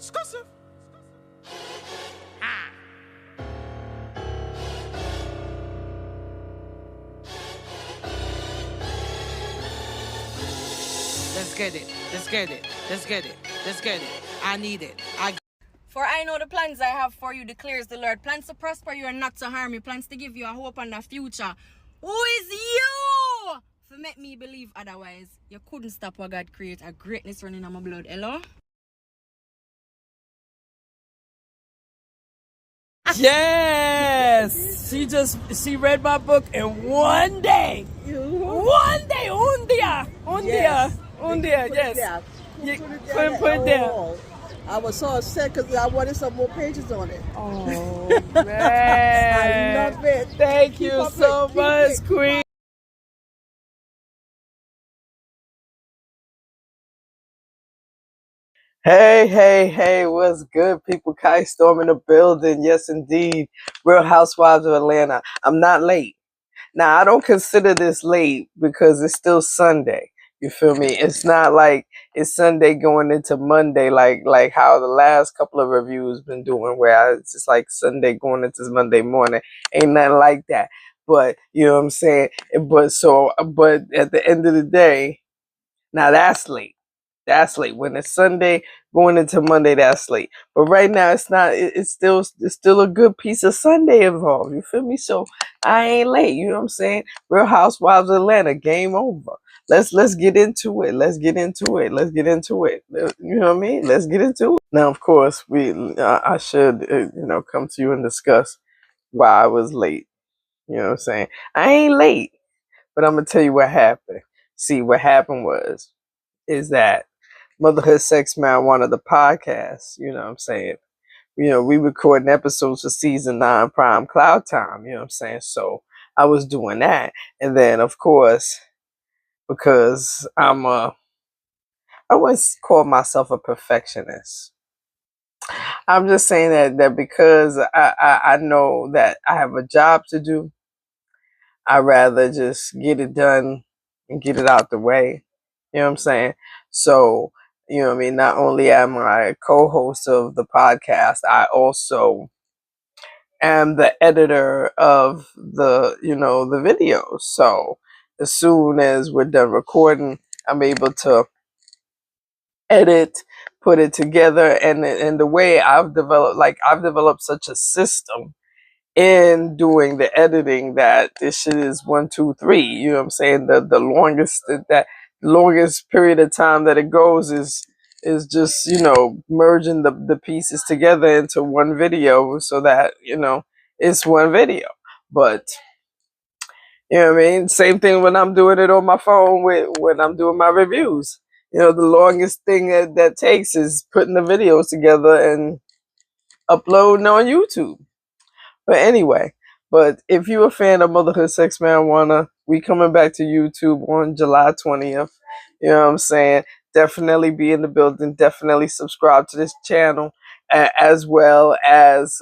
Let's get it. Let's get it. Let's get it. Let's get it. I need it. For I know the plans I have for you, declares the Lord. Plans to prosper you and not to harm you. Plans to give you a hope and a future. Who is you? To make me believe otherwise. You couldn't stop what God create. A greatness running on my blood. Hello? Yes! She read my book in one day. One day, un dia, yes. You couldn't put it down. I was so upset because I wanted some more pages on it. Oh, man. I love it. Thank you so much, Queen. Hey, what's good, people? Kai Storm in the building. Yes, indeed. Real Housewives of Atlanta. I'm not late. Now, I don't consider this late because it's still Sunday. You feel me? It's not like it's Sunday going into Monday like how the last couple of reviews been doing, where it's just like Sunday going into Monday morning. Ain't nothing like that. But, you know what I'm saying? But at the end of the day, now that's late. That's late. When it's Sunday going into Monday, that's late. But right now, it's not. It's still a good piece of Sunday involved. You feel me? So I ain't late. You know what I'm saying? Real Housewives of Atlanta. Game over. Let's get into it. Let's get into it. Let's get into it. You know what I mean? Let's get into it. Now, of course, I should come to you and discuss why I was late. You know what I'm saying? I ain't late, but I'm gonna tell you what happened. See, what happened is that Motherhood Sex Marijuana, the podcast, you know what I'm saying? You know, we recording episodes for season 9 Prime Cloud Time, you know what I'm saying? So I was doing that. And then, of course, because I always call myself a perfectionist. I'm just saying that because I know that I have a job to do, I'd rather just get it done and get it out the way. You know what I'm saying? So, you know what I mean? Not only am I a co-host of the podcast, I also am the editor of the videos. So as soon as we're done recording, I'm able to edit, put it together, and the way I've developed such a system in doing the editing that this shit is 1, 2, 3. You know what I'm saying? The longest period of time that it goes is just merging the pieces together into one video so that it's one video. But you know what I mean? Same thing when I'm doing it on my phone when I'm doing my reviews. The longest thing that takes is putting the videos together and uploading on YouTube. But anyway, if you're a fan of Motherhood Sex Marijuana, we coming back to YouTube on July 20th. You know what I'm saying? Definitely be in the building. Definitely subscribe to this channel, as well as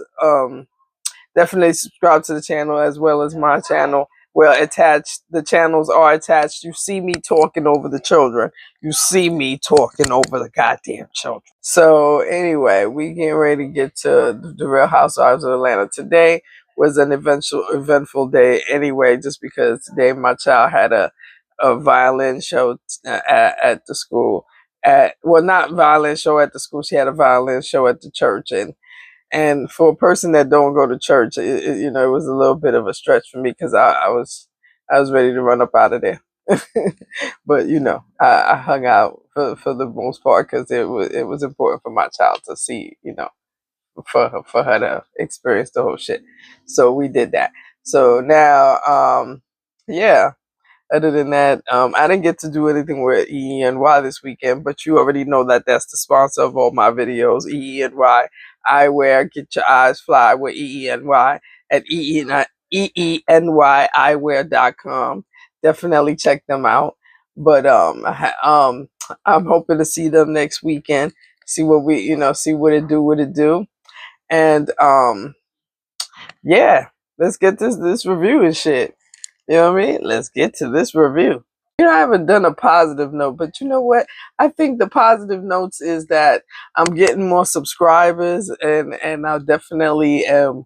definitely subscribe to the channel as well as my channel. Well, the channels are attached. You see me talking over the children. You see me talking over the goddamn children. So anyway, we getting ready to get to the Real Housewives of Atlanta. Today was an eventful day anyway, just because today my child had a violin show at the school. Not violin show at the school. She had a violin show at the church, and for a person that don't go to church, it was a little bit of a stretch for me because I was ready to run up out of there. But I hung out for the most part because it was important for my child to see, for her to experience the whole shit. So we did that. So now, yeah. Other than that, I didn't get to do anything with EENY this weekend, but you already know that that's the sponsor of all my videos, EENY Eyewear. Get your eyes fly with EENY at EENYeyewear.com. Definitely check them out. But I'm hoping to see them next weekend. See what it do. And yeah, let's get this review and shit. You know what I mean? Let's get to this review. You know, I haven't done a positive note, but you know what? I think the positive notes is that I'm getting more subscribers, and I definitely am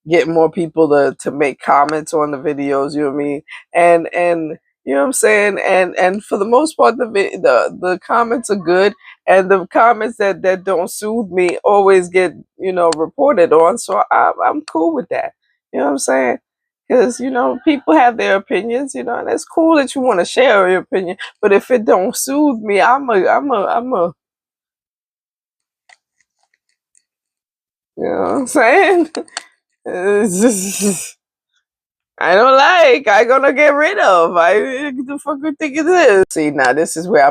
getting more people to make comments on the videos. You know what I mean? And you know what I'm saying? And for the most part, the comments are good, and the comments that don't soothe me always get, you know, reported on. So I'm cool with that. You know what I'm saying? Because, you know, people have their opinions, you know, and it's cool that you want to share your opinion. But if it don't soothe me, you know what I'm saying? It's just, I don't like. I gonna get rid of. The fuck you think it is? See, now this is where I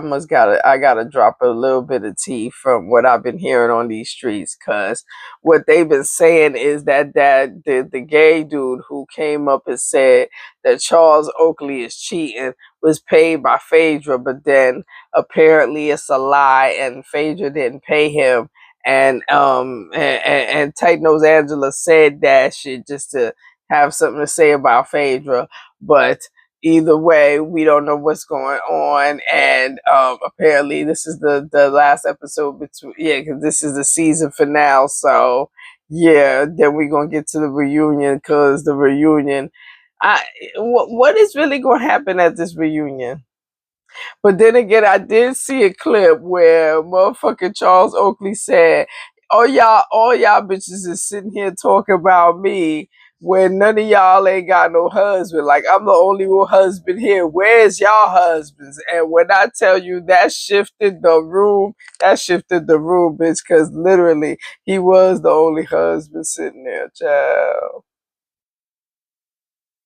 gotta drop a little bit of tea from what I've been hearing on these streets, cause what they've been saying is that the gay dude who came up and said that Charles Oakley is cheating was paid by Phaedra, but then apparently it's a lie and Phaedra didn't pay him. And Tight Nose Angela said that shit just to have something to say about Phaedra, but either way, we don't know what's going on. And apparently, this is the last episode between, yeah, because this is the season finale. So yeah, then we're gonna get to the reunion, because the reunion, what is really gonna happen at this reunion? But then again, I did see a clip where motherfucking Charles Oakley said, all y'all bitches is sitting here talking about me when none of y'all ain't got no husband. Like, I'm the only one husband here. Where's y'all husbands?" And when I tell you that shifted the room, bitch, because literally he was the only husband sitting there, child.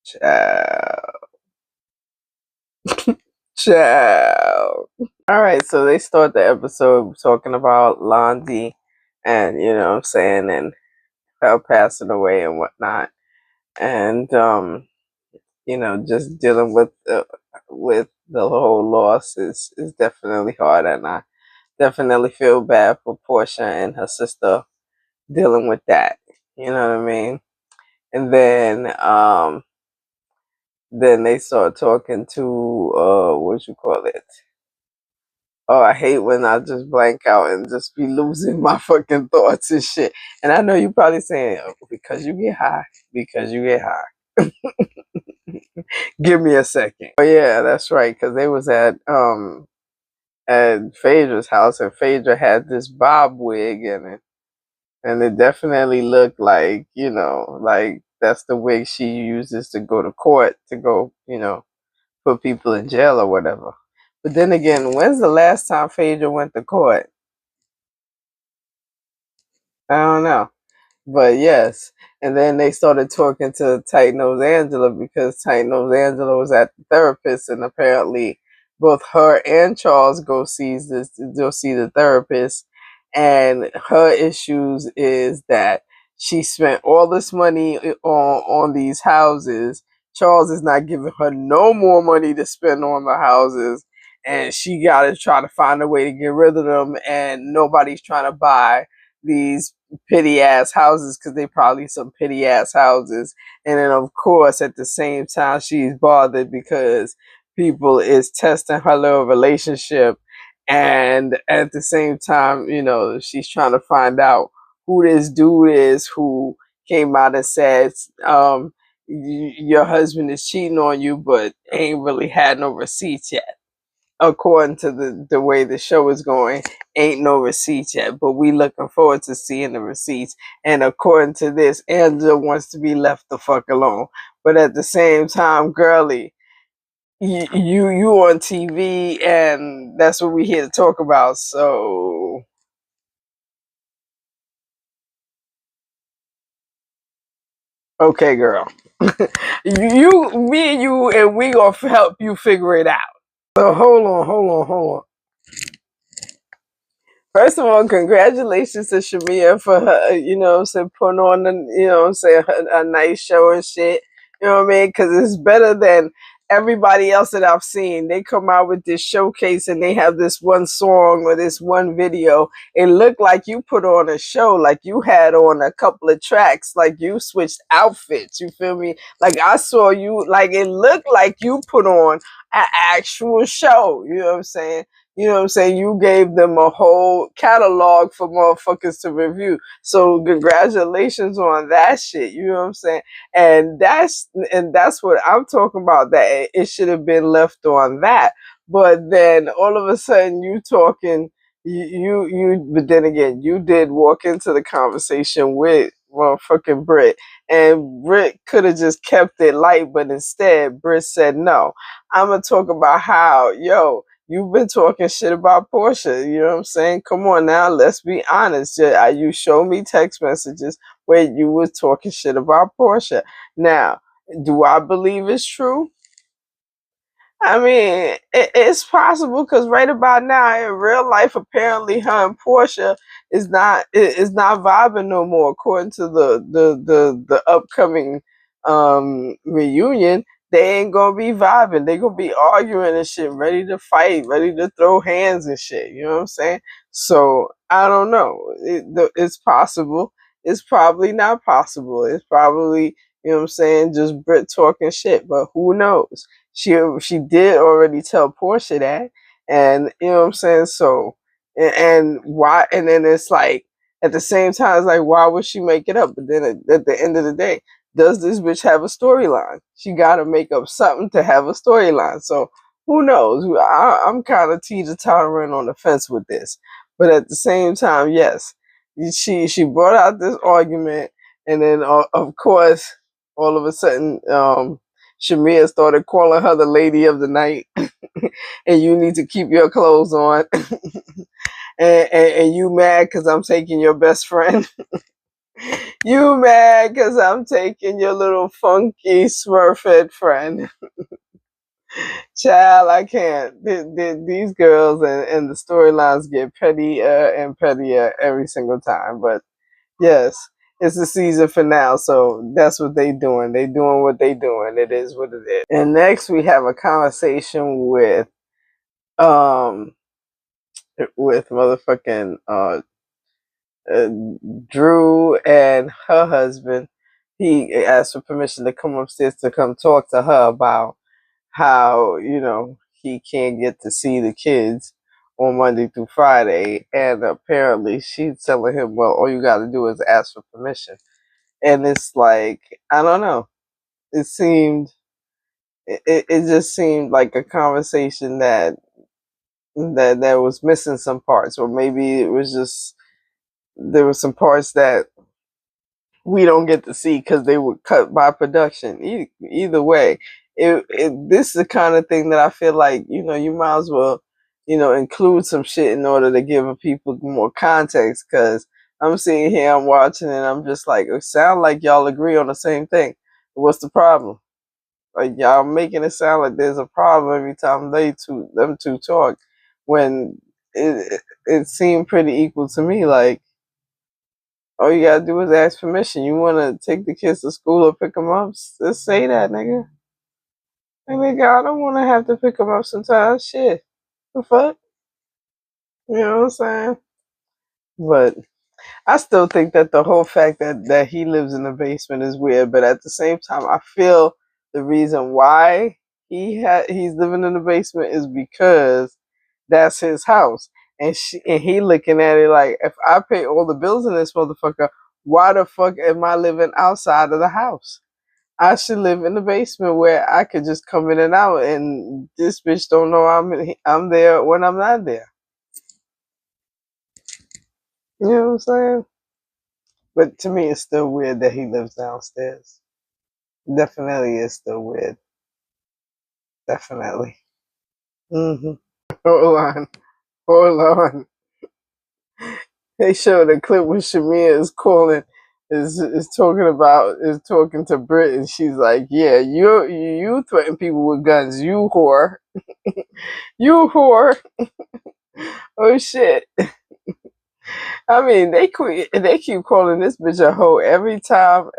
Child. Child. All right, so they start the episode talking about Londi, and you know what I'm saying, and her passing away and whatnot, and you know, just dealing with the whole loss is definitely hard, and I definitely feel bad for Portia and her sister dealing with that. You know what I mean? And then they start talking to what you call it. Oh, I hate when I just blank out and just be losing my fucking thoughts and shit. And I know you probably saying, "Oh, because you get high, because you get high." Give me a second. Oh yeah, that's right. Because they was at Phaedra's house, and Phaedra had this bob wig in it, and it definitely looked like, you know, like that's the wig she uses to go to court, to go, you know, put people in jail or whatever. But then again, when's the last time Phaedra went to court? I don't know. But yes, and then they started talking to Tight Nose Angela, because Tight Nose Angela was at the therapist, and apparently both her and Charles go see the therapist, and her issues is that she spent all this money on these houses. Charles is not giving her no more money to spend on the houses, and she got to try to find a way to get rid of them, and nobody's trying to buy these pity ass houses, because they probably some pity ass houses. And then of course at the same time she's bothered because people is testing her little relationship, and at the same time, you know, she's trying to find out who this dude is who came out and said, your husband is cheating on you, but ain't really had no receipts yet. According to the way the show is going, ain't no receipts yet, but we looking forward to seeing the receipts. And according to this, Angela wants to be left the fuck alone. But at the same time, girly, you on TV, and that's what we here to talk about. So okay, girl, me and you, and we gonna help you figure it out. So hold on. First of all, congratulations to Shamia for her, you know what I'm saying, putting on, you know what I'm saying, a nice show and shit. You know what I mean? Because it's better than everybody else that I've seen, they come out with this showcase and they have this one song or this one video. It looked like you put on a show, like you had on a couple of tracks, like you switched outfits. You feel me? Like I saw you, like it looked like you put on an actual show. You know what I'm saying? You know what I'm saying? You gave them a whole catalog for motherfuckers to review. So congratulations on that shit. You know what I'm saying? And that's what I'm talking about. That it should have been left on that. But then all of a sudden you talking, but then again, you did walk into the conversation with motherfucking Britt, and Britt could have just kept it light, but instead Britt said, "No, I'm gonna talk about how, yo, you've been talking shit about Portia. You know what I'm saying? Come on now, let's be honest. You show me text messages where you was talking shit about Portia. Now, do I believe it's true? I mean, it's possible because right about now in real life, apparently her and Portia is not vibing no more. According to the upcoming reunion, they ain't gonna be vibing. They gonna be arguing and shit, ready to fight, ready to throw hands and shit. You know what I'm saying? So I don't know. It's possible. It's probably not possible. It's probably, you know what I'm saying, just Brit talking shit. But who knows? She did already tell Portia that, and you know what I'm saying. So and why? And then it's like at the same time, it's like why would she make it up? But then at the end of the day, does this bitch have a storyline? She got to make up something to have a storyline. So who knows? I'm kind of teeter-tottering on the fence with this, but at the same time, yes, she brought out this argument, and then of course, all of a sudden, Shamia started calling her the lady of the night, and you need to keep your clothes on, and you mad because I'm taking your best friend. You mad because I'm taking your little funky Smurfette friend. Child, I can't. These girls and the storylines get pettier and pettier every single time. But yes, it's the season finale, so that's what they doing. They doing what they doing. It is what it is. And next we have a conversation um with motherfucking uh, Drew and her husband. He asked for permission to come upstairs to come talk to her about how, you know, he can't get to see the kids on Monday through Friday. And apparently she's telling him, well, all you got to do is ask for permission. And it's like, I don't know. It seemed, it just seemed like a conversation that was missing some parts, or maybe it was just, there were some parts that we don't get to see because they were cut by production. Either way, this is the kind of thing that I feel like, you know, you might as well, you know, include some shit in order to give people more context. Because I'm sitting here, I'm watching, and I'm just like, it sound like y'all agree on the same thing. What's the problem? Like y'all making it sound like there's a problem every time them two talk, when it seemed pretty equal to me. Like, all you gotta do is ask permission. You wanna take the kids to school or pick them up? Just say that, nigga. Hey, nigga, I don't wanna have to pick them up sometimes. Shit. The fuck? You know what I'm saying? But I still think that the whole fact that he lives in the basement is weird. But at the same time, I feel the reason why he's living in the basement is because that's his house. And he looking at it like, if I pay all the bills in this motherfucker, why the fuck am I living outside of the house? I should live in the basement where I could just come in and out, and this bitch don't know I'm there when I'm not there. You know what I'm saying? But to me, it's still weird that he lives downstairs. Definitely is still weird. Definitely. hmm Hold on. Hold on. They showed a clip where Shamia is talking to Britt, and she's like, "Yeah, you threaten people with guns, you whore, you whore." Oh shit! I mean, they keep calling this bitch a hoe every time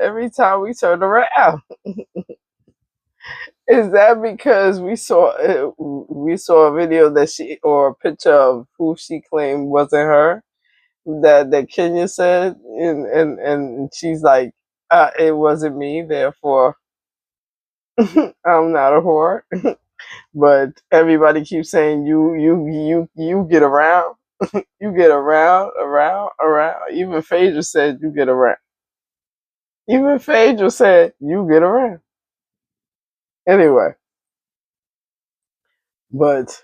we turn around. Is that because we saw a video that she or a picture of who she claimed wasn't her that Kenya said and she's like it wasn't me, therefore I'm not a whore. But everybody keeps saying you get around, you get around. Even Phaedra said you get around. Even Phaedra said you get around. Anyway, but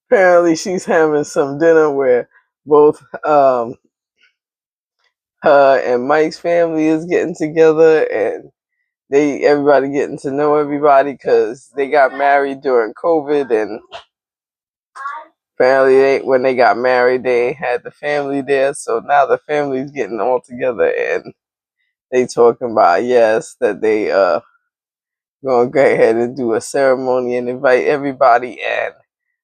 apparently she's having some dinner where both her and Mike's family is getting together, and everybody getting to know everybody because they got married during COVID, and apparently when they got married they ain't had the family there, so now the family's getting all together, and they talking about, yes, that they gonna go ahead and do a ceremony and invite everybody, and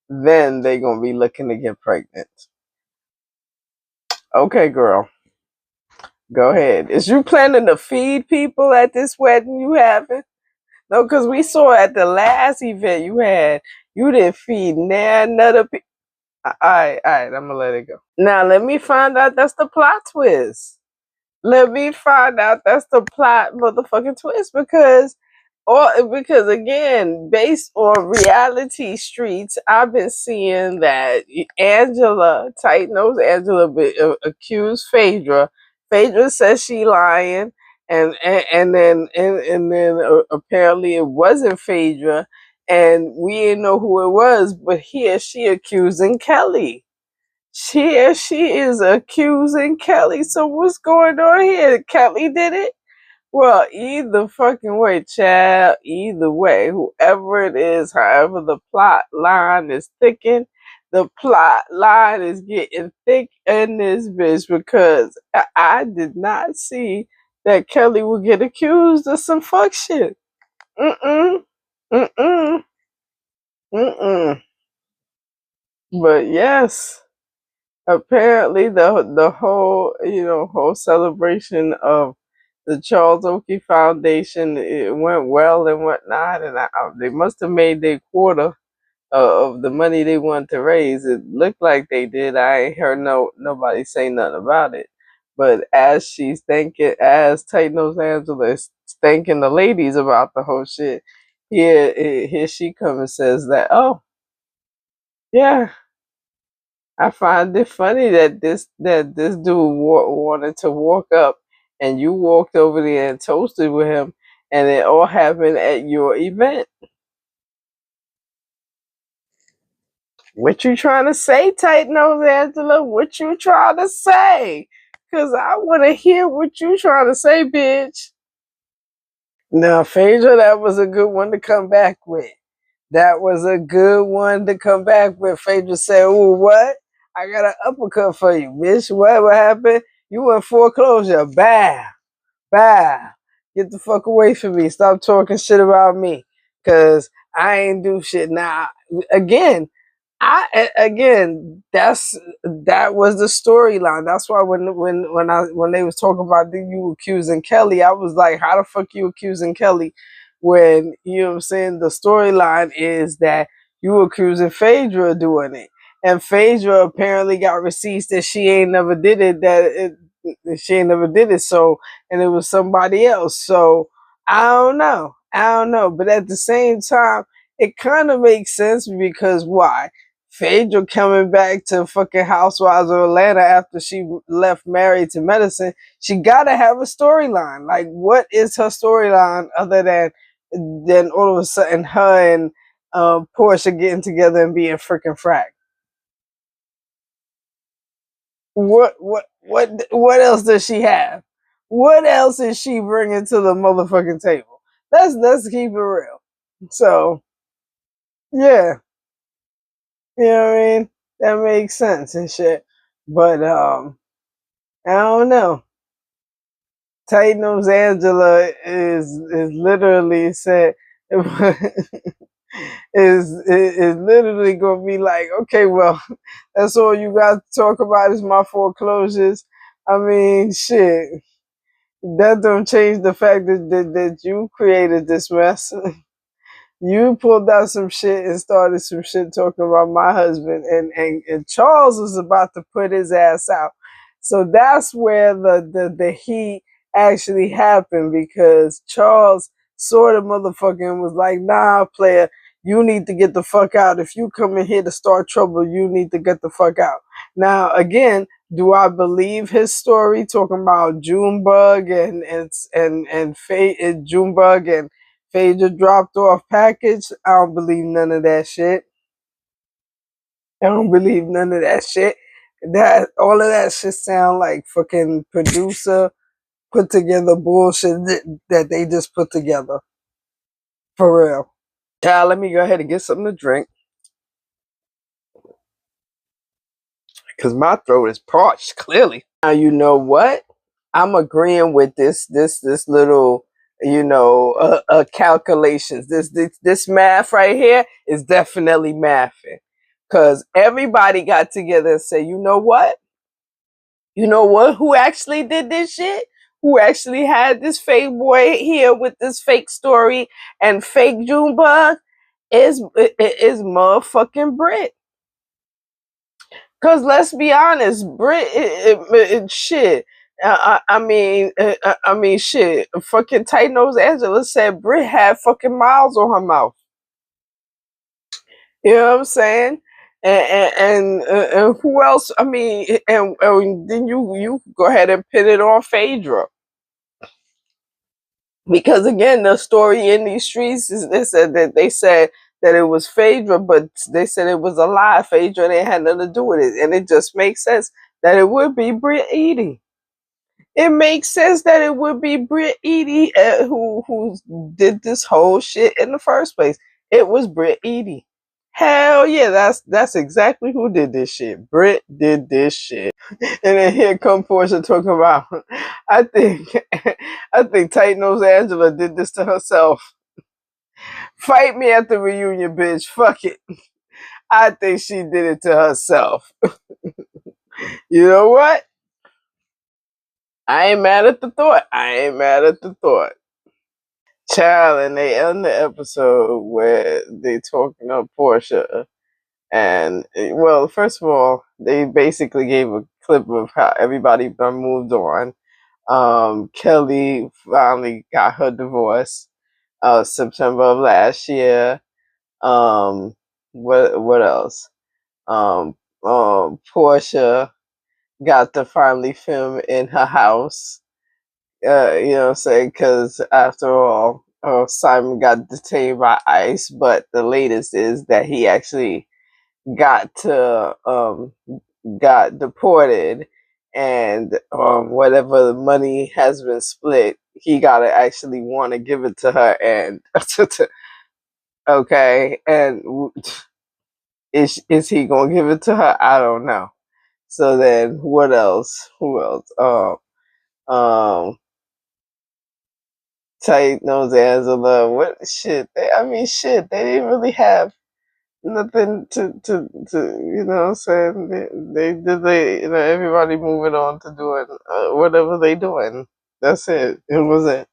then they gonna be looking to get pregnant. Okay, girl, go ahead. Is you planning to feed people at this wedding you having? No, because we saw at the last event you didn't feed none other people. Alright, I'm gonna let it go. Now let me find out that's the plot twist. Let me find out that's the plot motherfucking twist, because again, based on reality streets, I've been seeing that Angela, tight nose Angela, accused Phaedra. Phaedra says she lying, and then apparently it wasn't Phaedra, and we didn't know who it was. But here she accusing Kelly. She is accusing Kelly. So what's going on here? Kelly did it? Well, either fucking way, child. Either way, whoever it is, however the plot line is thickened, the plot line is getting thick in this bitch, because I did not see that Kelly would get accused of some fuck shit. Mm-mm. Mm-mm. Mm-mm. But yes, apparently the whole celebration of the Charles Oakley Foundation, it went well and whatnot, and they must have made their quota of the money they wanted to raise. It looked like they did. I ain't heard nobody say nothing about it. But as Tight Nose Angela is thanking the ladies about the whole shit, here she comes and says that, oh yeah, I find it funny that this dude wanted to walk up, and you walked over there and toasted with him, and it all happened at your event. What you trying to say, Tight Nose Angela? What you trying to say? Cause I want to hear what you trying to say, bitch. Now, Phaedra, that was a good one to come back with. That was a good one to come back with. Phaedra said, "Ooh, what? I got an uppercut for you, bitch. What happened? You in foreclosure. Bow. Bow. Get the fuck away from me. Stop talking shit about me. Cause I ain't do shit." Now, again, that was the storyline. That's why when they was talking about you accusing Kelly, I was like, how the fuck you accusing Kelly when, you know what I'm saying, the storyline is that you accusing Phaedra of doing it, and Phaedra apparently got receipts that she ain't never did it, she ain't never did it, so, and it was somebody else. So I don't know, but at the same time, it kind of makes sense, because why? Phaedra coming back to fucking Housewives of Atlanta after she left Married to Medicine, she gotta have a storyline. Like, what is her storyline other than all of a sudden her and Portia getting together and being freaking frack? What else does she have? What else is she bringing to the motherfucking table? Let's keep it real. So yeah. You know what I mean? That makes sense and shit. But I don't know. Tight Nose Angela is literally said is literally gonna be like, okay, well, that's all you got to talk about is my foreclosures. I mean, shit. That don't change the fact that you created this mess. You pulled out some shit and started some shit talking about my husband, and Charles was about to put his ass out. So that's where the heat actually happened, because Charles sort of motherfucking was like, nah, player, you need to get the fuck out. If you come in here to start trouble, you need to get the fuck out. Now, again, do I believe his story talking about Junebug and Junebug and Phaedra dropped off package? I don't believe none of that shit. I don't believe none of that shit. That all of that shit sound like fucking producer put together bullshit that they just put together. For real. Child, let me go ahead and get something to drink, because my throat is parched, clearly. Now, you know what? I'm agreeing with this little, calculations. This math right here is definitely mathing. Because everybody got together and said, you know what? You know what? Who actually did this shit? Who actually had this fake boy here with this fake story and fake Junebug is motherfucking Brit. Cause let's be honest, Brit, shit. I mean, shit. Fucking tight nose Angela said Brit had fucking miles on her mouth. You know what I'm saying? And who else? I mean, and then you go ahead and pin it on Phaedra. Because again, the story in these streets is they said that it was Phaedra, but they said it was a lie. Phaedra didn't have nothing to do with it, and it just makes sense that it would be Britt Eady. It makes sense that it would be Britt Eady who did this whole shit in the first place. It was Britt Eady. Hell yeah, that's exactly who did this shit. Britt did this shit. And then here come Portia talking about, I think Tight Nose Angela did this to herself. Fight me at the reunion, bitch. Fuck it. I think she did it to herself. You know what? I ain't mad at the thought. Child, and they end the episode where they talking up Portia. And, well, first of all, they basically gave a clip of how everybody moved on. Kelly finally got her divorce September of last year. What else? Portia got to finally film in her house. You know what I'm saying? Because after all, Simon got detained by ICE, but the latest is that he actually got deported, and whatever the money has been split, he gotta actually want to give it to her. And okay, and is he gonna give it to her? I don't know. So then, what else? Who else? Tight Nose Angela. What shit? Shit. They didn't really have nothing to you know what I'm saying. Everybody moving on to doing whatever they doing. That's it. It wasn't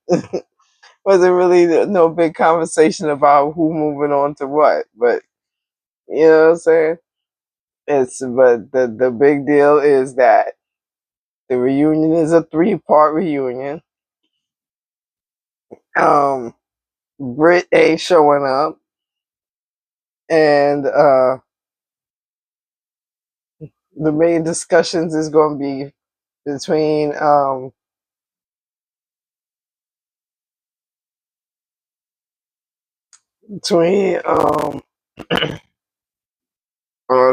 really no big conversation about who moving on to what. But you know what I'm saying. But the big deal is that the reunion is a 3-part reunion. Brit A showing up, and the main discussions is going to be between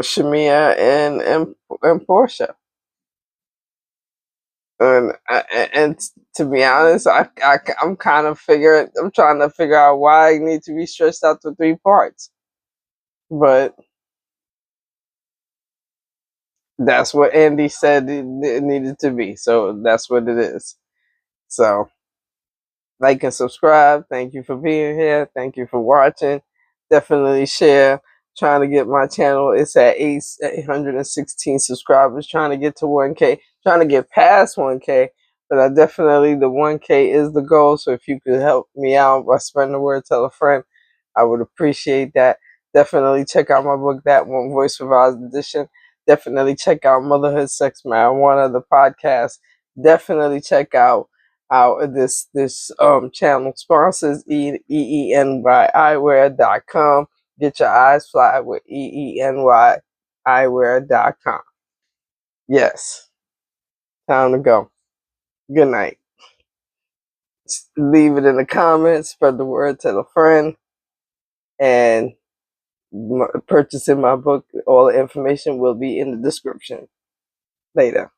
Shamia and Portia. And to be honest, I'm trying to figure out why I need to be stretched out to 3 parts. But that's what Andy said it needed to be, so that's what it is. So, like and subscribe. Thank you for being here. Thank you for watching. Definitely share. Trying to get my channel. It's at 816 subscribers. Trying to get to 1K. Trying to get past 1K. But the 1K is the goal. So if you could help me out by spreading the word, tell a friend. I would appreciate that. Definitely check out my book, That One Voice Revised Edition. Definitely check out Motherhood, Sex, Marijuana, the podcast. Definitely check out this channel sponsors, EENY Get your eyes fly with EENY eyewear.com. Yes, time to go. Good night. Leave it in the comments, spread the word, tell a friend, and purchasing my book. All the information will be in the description. Later.